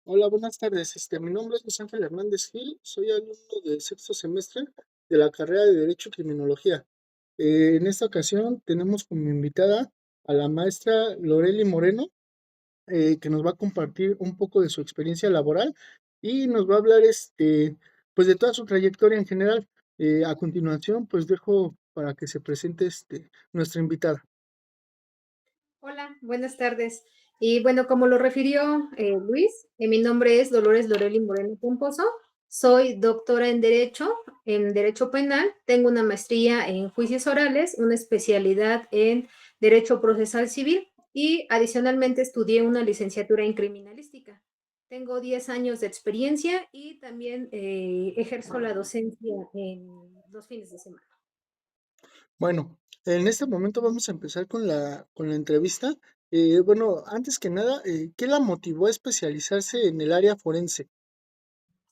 Hola, buenas tardes. Mi nombre es Luis Ángel Hernández Gil, soy alumno del sexto semestre de la carrera de Derecho y Criminología. En esta ocasión tenemos como invitada a la maestra Loreli Moreno, que nos va a compartir un poco de su experiencia laboral y nos va a hablar pues de toda su trayectoria en general. A continuación, pues dejo para que se presente nuestra invitada. Hola, buenas tardes. Y bueno, como lo refirió Luis, mi nombre es Dolores Loreli Moreno Pomposo. Soy doctora en Derecho Penal. Tengo una maestría en Juicios Orales, una especialidad en Derecho Procesal Civil y adicionalmente estudié una licenciatura en Criminalística. Tengo 10 años de experiencia y también ejerzo la docencia en los fines de semana. Bueno, en este momento vamos a empezar con la entrevista. Bueno, antes que nada, ¿qué la motivó a especializarse en el área forense?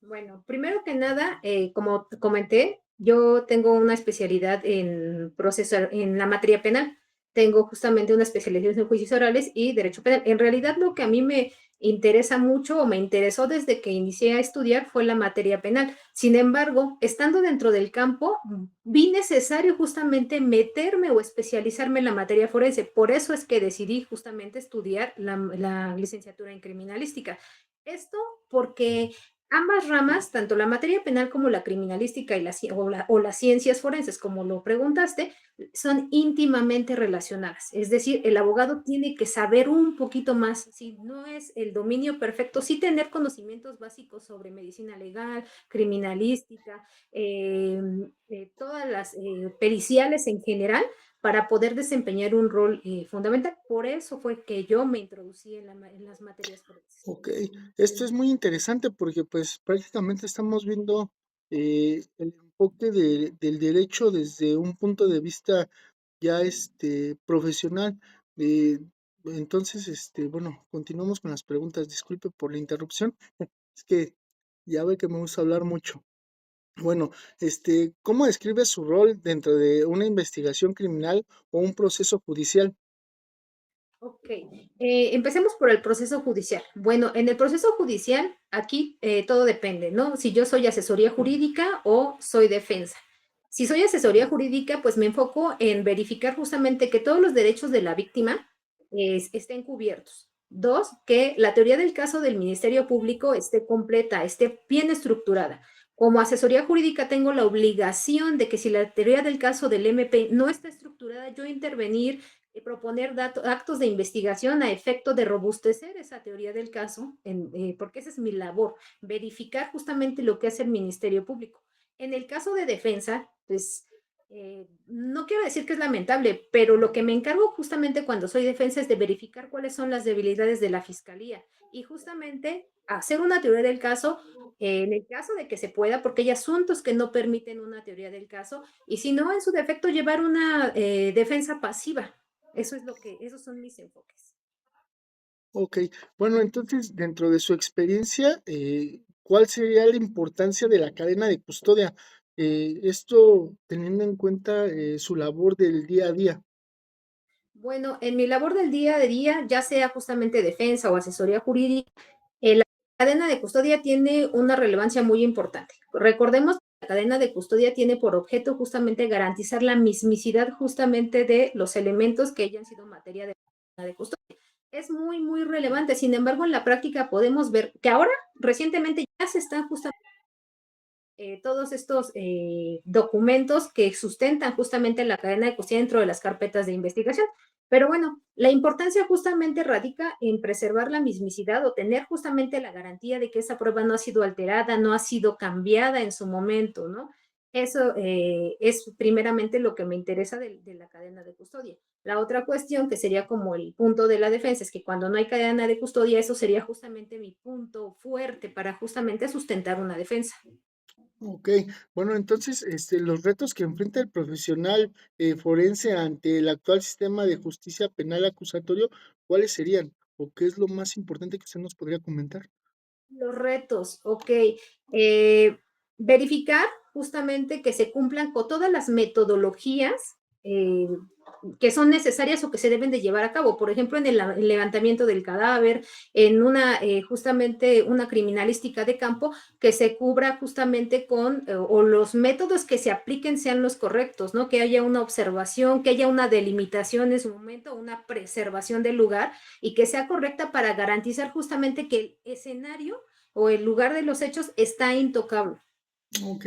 Bueno, primero que nada, como te comenté, yo tengo una especialidad en proceso, en la materia penal. Tengo justamente una especialización en juicios orales y derecho penal. En realidad, lo que a mí me interesa mucho o me interesó desde que inicié a estudiar fue la materia penal. Sin embargo, estando dentro del campo, vi necesario justamente meterme o especializarme en la materia forense. Por eso es que decidí justamente estudiar la licenciatura en criminalística. Esto porque ambas ramas, tanto la materia penal como la criminalística y o las ciencias forenses, como lo preguntaste, son íntimamente relacionadas. Es decir, el abogado tiene que saber un poquito más, si no es el dominio perfecto, sí tener conocimientos básicos sobre medicina legal, criminalística, todas las periciales en general, para poder desempeñar un rol fundamental. Por eso fue que yo me introducí en las materias forenses. Ok, esto es muy interesante porque pues prácticamente estamos viendo el enfoque del derecho desde un punto de vista ya profesional. Eh, entonces, bueno, continuamos con las preguntas. Disculpe por la interrupción. Es que ya ve que me gusta hablar mucho. Bueno, ¿cómo describe su rol dentro de una investigación criminal o un proceso judicial? Ok, empecemos por el proceso judicial. Bueno, en el proceso judicial, aquí todo depende, ¿no? Si yo soy asesoría jurídica o soy defensa. Si soy asesoría jurídica, pues me enfoco en verificar justamente que todos los derechos de la víctima estén cubiertos. Dos, que la teoría del caso del Ministerio Público esté completa, esté bien estructurada. Como asesoría jurídica tengo la obligación de que si la teoría del caso del MP no está estructurada, yo intervenir proponer actos de investigación a efecto de robustecer esa teoría del caso, porque esa es mi labor, verificar justamente lo que hace el Ministerio Público. En el caso de defensa, pues no quiero decir que es lamentable, pero lo que me encargo justamente cuando soy defensa es de verificar cuáles son las debilidades de la fiscalía y justamente hacer una teoría del caso en el caso de que se pueda, porque hay asuntos que no permiten una teoría del caso, y si no, en su defecto, llevar una defensa pasiva. Esos son mis enfoques. Ok, bueno, entonces dentro de su experiencia, ¿cuál sería la importancia de la cadena de custodia? Esto teniendo en cuenta su labor del día a día. Bueno, en mi labor del día a día, ya sea justamente defensa o asesoría jurídica, la cadena de custodia tiene una relevancia muy importante. Recordemos que la cadena de custodia tiene por objeto justamente garantizar la mismicidad justamente de los elementos que hayan sido materia de cadena de custodia. Es muy, muy relevante. Sin embargo, en la práctica podemos ver que ahora, recientemente, ya se están justamente todos estos documentos que sustentan justamente la cadena de custodia dentro de las carpetas de investigación. Pero bueno, la importancia justamente radica en preservar la mismicidad o tener justamente la garantía de que esa prueba no ha sido alterada, no ha sido cambiada en su momento, ¿no? Eso es primeramente lo que me interesa de la cadena de custodia. La otra cuestión, que sería como el punto de la defensa, es que cuando no hay cadena de custodia, eso sería justamente mi punto fuerte para justamente sustentar una defensa. Ok, bueno, entonces, los retos que enfrenta el profesional forense ante el actual sistema de justicia penal acusatorio, ¿cuáles serían? ¿O qué es lo más importante que usted nos podría comentar? Los retos, ok. Eh, verificar justamente que se cumplan con todas las metodologías que son necesarias o que se deben de llevar a cabo. Por ejemplo, en el levantamiento del cadáver, en una justamente una criminalística de campo que se cubra justamente con o los métodos que se apliquen sean los correctos, ¿no? Que haya una observación, que haya una delimitación en su momento, una preservación del lugar y que sea correcta para garantizar justamente que el escenario o el lugar de los hechos está intocable. Ok,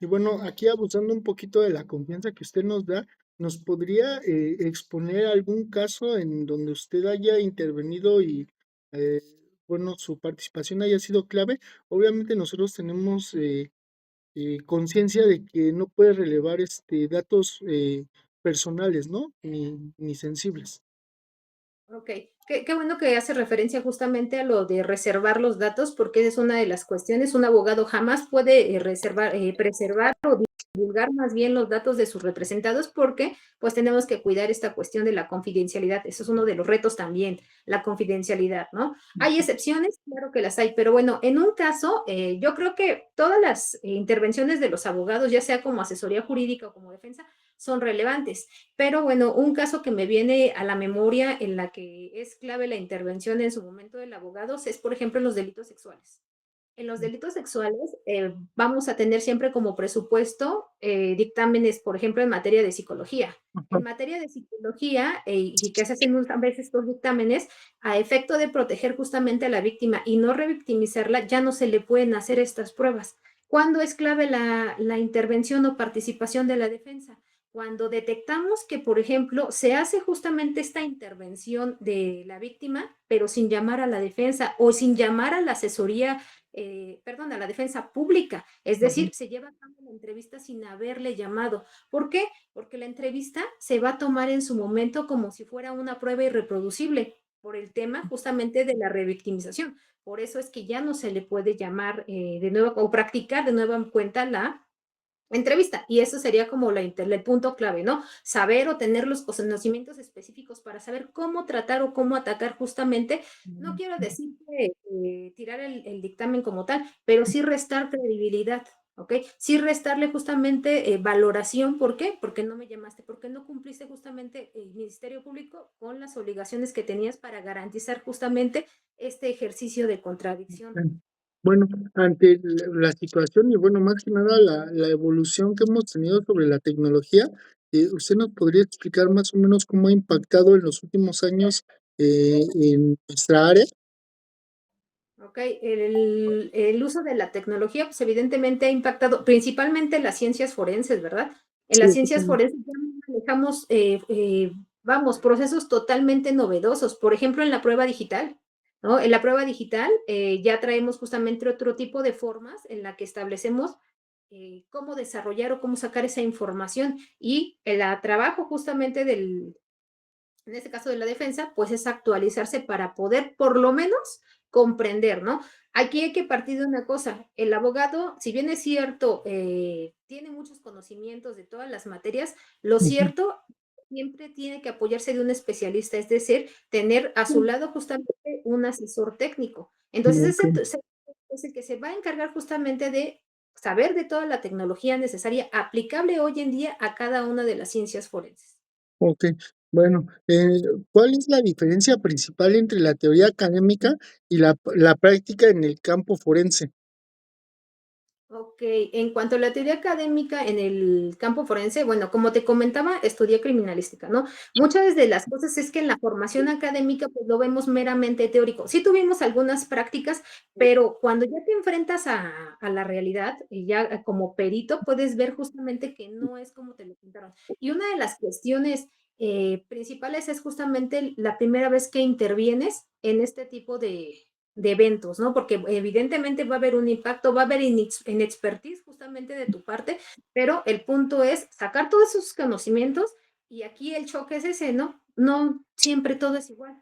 y bueno, aquí abusando un poquito de la confianza que usted nos da, ¿nos podría exponer algún caso en donde usted haya intervenido y, eh, bueno, su participación haya sido clave? Obviamente nosotros tenemos conciencia de que no puede relevar datos personales, ¿no? Ni sensibles. Ok, qué bueno que hace referencia justamente a lo de reservar los datos, porque es una de las cuestiones. Un abogado jamás puede reservar, preservar o divulgar más bien los datos de sus representados porque pues tenemos que cuidar esta cuestión de la confidencialidad. Eso es uno de los retos también, la confidencialidad, ¿no? Hay excepciones, claro que las hay, pero bueno, en un caso, yo creo que todas las intervenciones de los abogados, ya sea como asesoría jurídica o como defensa, son relevantes. Pero bueno, un caso que me viene a la memoria en la que es clave la intervención en su momento del abogado es, por ejemplo, en los delitos sexuales. En los delitos sexuales vamos a tener siempre como presupuesto dictámenes, por ejemplo, en materia de psicología. Ajá. En materia de psicología, y que se hacen muchas veces estos dictámenes, a efecto de proteger justamente a la víctima y no revictimizarla, ya no se le pueden hacer estas pruebas. ¿Cuándo es clave la intervención o participación de la defensa? Cuando detectamos que, por ejemplo, se hace justamente esta intervención de la víctima, pero sin llamar a la defensa o sin llamar a la asesoría, perdón, a la defensa pública. Es Ajá. decir, se lleva a cabo la entrevista sin haberle llamado. ¿Por qué? Porque la entrevista se va a tomar en su momento como si fuera una prueba irreproducible por el tema justamente de la revictimización. Por eso es que ya no se le puede llamar de nuevo o practicar de nueva cuenta la entrevista. Y eso sería como el punto clave, ¿no? Saber o tener los conocimientos específicos para saber cómo tratar o cómo atacar justamente. No quiero decir que tirar el dictamen como tal, pero sí restar credibilidad. ¿Ok? Sí restarle justamente valoración. ¿Por qué? Porque no me llamaste, porque no cumpliste justamente el Ministerio Público con las obligaciones que tenías para garantizar justamente este ejercicio de contradicción. Bueno, ante la situación y bueno, más que nada la evolución que hemos tenido sobre la tecnología, ¿usted nos podría explicar más o menos cómo ha impactado en los últimos años en nuestra área? Ok, el uso de la tecnología, pues evidentemente ha impactado principalmente las ciencias forenses, ¿verdad? En Sí, las ciencias exactamente. forenses ya manejamos, vamos, procesos totalmente novedosos. Por ejemplo, en la prueba digital, ¿no? En la prueba digital ya traemos justamente otro tipo de formas en la que establecemos cómo desarrollar o cómo sacar esa información y el trabajo justamente en este caso de la defensa, pues es actualizarse para poder por lo menos comprender, ¿no? Aquí hay que partir de una cosa, el abogado, si bien es cierto, tiene muchos conocimientos de todas las materias, lo Ujú. cierto siempre tiene que apoyarse de un especialista, es decir, tener a su lado justamente un asesor técnico. Entonces, Ok. ese es el que se va a encargar justamente de saber de toda la tecnología necesaria aplicable hoy en día a cada una de las ciencias forenses. Ok, bueno, ¿cuál es la diferencia principal entre la teoría académica y la práctica en el campo forense? Ok, en cuanto a la teoría académica en el campo forense, bueno, como te comentaba, estudié criminalística, ¿no? Muchas de las cosas es que en la formación académica pues lo vemos meramente teórico. Sí tuvimos algunas prácticas, pero cuando ya te enfrentas a la realidad y ya como perito puedes ver justamente que no es como te lo pintaron. Y una de las cuestiones principales es justamente la primera vez que intervienes en este tipo de eventos, ¿no? Porque evidentemente va a haber un impacto, va a haber inexpertise justamente de tu parte, pero el punto es sacar todos esos conocimientos y aquí el choque es ese, ¿no? No siempre todo es igual.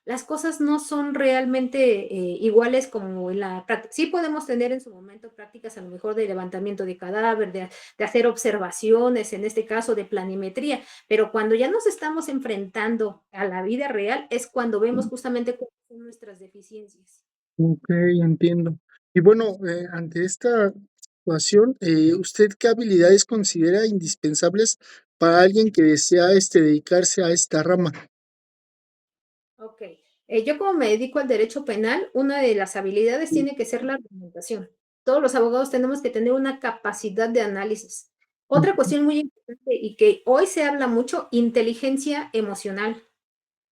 Las cosas no son realmente iguales como en la práctica. Sí podemos tener en su momento prácticas a lo mejor de levantamiento de cadáver, de hacer observaciones, en este caso de planimetría, pero cuando ya nos estamos enfrentando a la vida real es cuando vemos justamente cuáles son nuestras deficiencias. Ok, entiendo. Y bueno, ante esta situación, ¿usted qué habilidades considera indispensables para alguien que desea dedicarse a esta rama? Ok. Yo como me dedico al derecho penal, una de las habilidades tiene que ser la argumentación. Todos los abogados tenemos que tener una capacidad de análisis. Otra cuestión muy importante y que hoy se habla mucho, inteligencia emocional.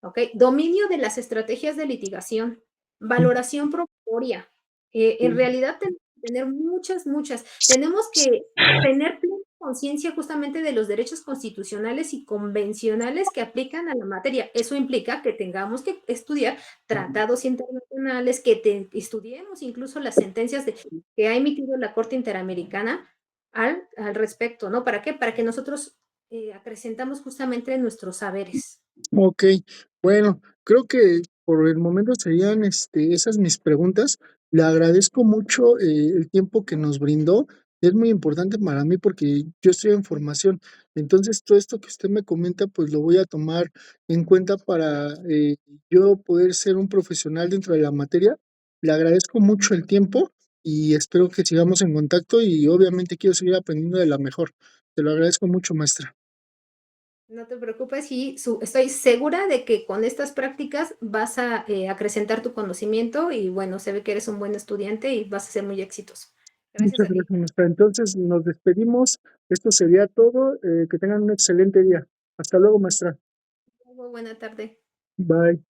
¿Ok? Dominio de las estrategias de litigación, valoración probatoria. En realidad tenemos que tener muchas. Tenemos que tener plena conciencia justamente de los derechos constitucionales y convencionales que aplican a la materia. Eso implica que tengamos que estudiar tratados internacionales, que estudiemos incluso las sentencias que ha emitido la Corte Interamericana al respecto, ¿no? ¿Para qué? Para que nosotros acrecentamos justamente nuestros saberes. Ok, bueno, creo que por el momento serían esas mis preguntas. Le agradezco mucho el tiempo que nos brindó. Es muy importante para mí porque yo estoy en formación. Entonces, todo esto que usted me comenta, pues lo voy a tomar en cuenta para yo poder ser un profesional dentro de la materia. Le agradezco mucho el tiempo y espero que sigamos en contacto y obviamente quiero seguir aprendiendo de la mejor. Te lo agradezco mucho, maestra. No te preocupes y estoy segura de que con estas prácticas vas a acrecentar tu conocimiento y bueno, se ve que eres un buen estudiante y vas a ser muy exitoso. Gracias Muchas a ti. gracias, maestra. Entonces nos despedimos. Esto sería todo. Que tengan un excelente día. Hasta luego, maestra. Muy buena tarde. Bye.